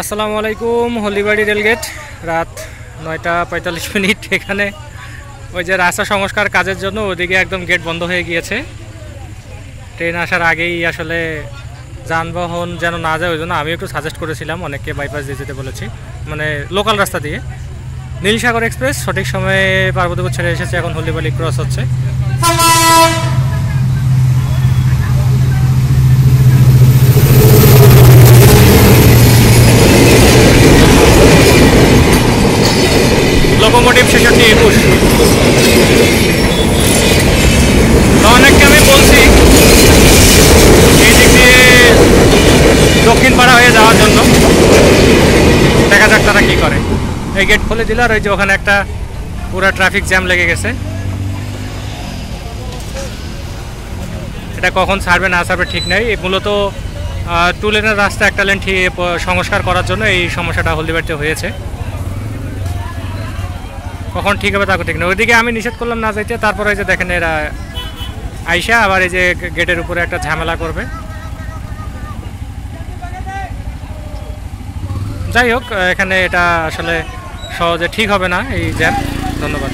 আসসালামু আলাইকুম। হলিবাড়ি রেলগেট, রাত 9টা 45 এখানে ওই যে রাস্তা সংস্কার কাজের জন্য ওদিকে একদম গেট বন্ধ হয়ে গিয়েছে। ট্রেন আসার আগেই আসলে যানবাহন যেন না যায়, ওই জন্য আমি একটু সাজেস্ট করেছিলাম অনেককে বাইপাস দিয়ে যেতে বলেছি, মানে লোকাল রাস্তা দিয়ে। নীলসাগর এক্সপ্রেস সঠিক সময়ে পার্বতীপুর ছেড়ে এসেছে, এখন হলিবাড়ি ক্রস হচ্ছে। লোকোমোটিভ 6621। তো অনেককে আমি বলছি এই দিক দিয়ে দক্ষিণ পাড়া হয়ে যাওয়ার জন্য, দেখা যাক তারা কি করে। এই গেট খুলে দিল, আর ওই যে ওখানে একটা পুরো ট্রাফিক জ্যাম লেগে গেছে। এটা কখন ছাড়বে না ছাড়বে ঠিক নাই। মূলত 2 লেনের রাস্তা একটা লেন সংস্কার করার জন্য এই সমস্যাটা হলদিবাড়িতে হয়েছে। কখন ঠিক হবে তাকে ঠিক না। ওইদিকে আমি নিষেধ করলাম না যাইতে, তারপরে এই যে দেখেন এরা আইসা আবার এই যে গেটের উপরে একটা ঝামেলা করবে। যাই হোক, এখানে এটা আসলে সহজে ঠিক হবে না এই জ্যাম। ধন্যবাদ।